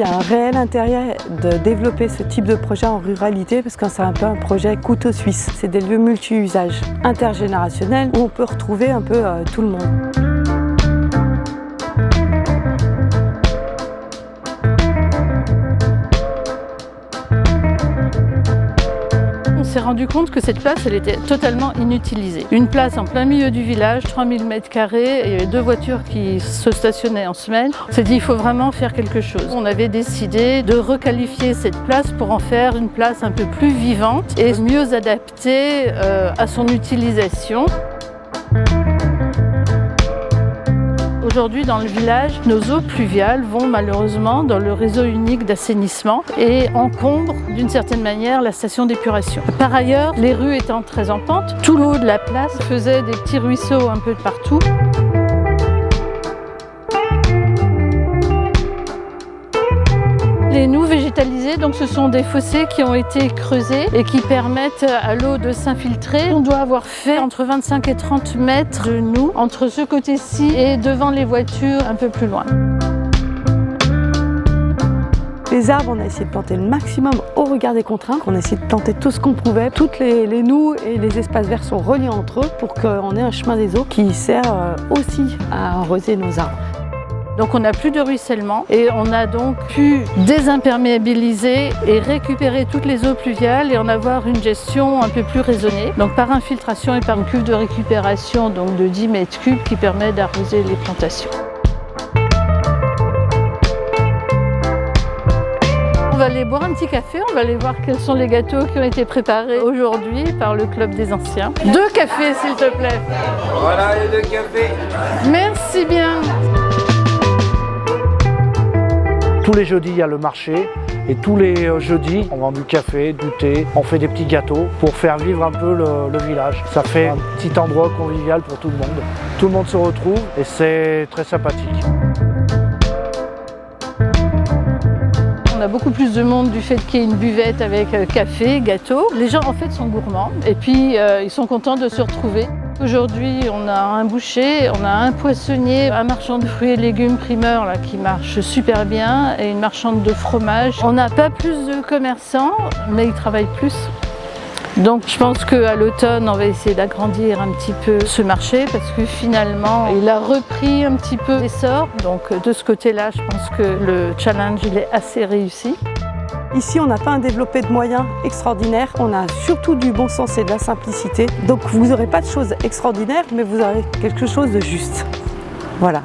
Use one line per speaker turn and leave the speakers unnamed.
y a un réel intérêt de développer ce type de projet en ruralité parce que c'est un peu un projet couteau suisse. C'est des lieux multi-usages intergénérationnels où on peut retrouver un peu tout le monde.
On s'est rendu compte que cette place, elle était totalement inutilisée. Une place en plein milieu du village, 3000 m², et il y avait 2 voitures qui se stationnaient en semaine. On s'est dit, il faut vraiment faire quelque chose. On avait décidé de requalifier cette place pour en faire une place un peu plus vivante et mieux adaptée à son utilisation. Aujourd'hui, dans le village, nos eaux pluviales vont malheureusement dans le réseau unique d'assainissement et encombrent d'une certaine manière la station d'épuration. Par ailleurs, les rues étant très en pente, tout le haut de la place faisait des petits ruisseaux un peu de partout. Les noues végétalisées, donc ce sont des fossés qui ont été creusés et qui permettent à l'eau de s'infiltrer. On doit avoir fait entre 25 et 30 mètres de noues entre ce côté-ci et devant les voitures un peu plus loin.
Les arbres, on a essayé de planter le maximum au regard des contraintes. On a essayé de planter tout ce qu'on pouvait. Toutes les noues et les espaces verts sont reliés entre eux pour qu'on ait un chemin des eaux qui sert aussi à arroser nos arbres.
Donc on n'a plus de ruissellement et on a donc pu désimperméabiliser et récupérer toutes les eaux pluviales et en avoir une gestion un peu plus raisonnée. Donc par infiltration et par une cuve de récupération donc de 10 m³ qui permet d'arroser les plantations. On va aller boire un petit café, on va aller voir quels sont les gâteaux qui ont été préparés aujourd'hui par le Club des Anciens. 2 cafés s'il te plaît.
Voilà les 2 cafés.
Merci bien.
Tous les jeudis, il y a le marché et tous les jeudis, on vend du café, du thé, on fait des petits gâteaux pour faire vivre un peu le village. Ça fait un petit endroit convivial pour tout le monde. Tout le monde se retrouve et c'est très sympathique.
On a beaucoup plus de monde du fait qu'il y ait une buvette avec café, gâteau. Les gens en fait sont gourmands et puis ils sont contents de se retrouver. Aujourd'hui, on a un boucher, on a un poissonnier, un marchand de fruits et légumes primeur là, qui marche super bien et une marchande de fromage. On n'a pas plus de commerçants, mais ils travaillent plus. Donc je pense qu'à l'automne, on va essayer d'agrandir un petit peu ce marché parce que finalement, il a repris un petit peu l'essor. Donc de ce côté-là, je pense que le challenge il est assez réussi.
Ici, on n'a pas un développé de moyens extraordinaires, on a surtout du bon sens et de la simplicité. Donc vous n'aurez pas de choses extraordinaires, mais vous aurez quelque chose de juste. Voilà.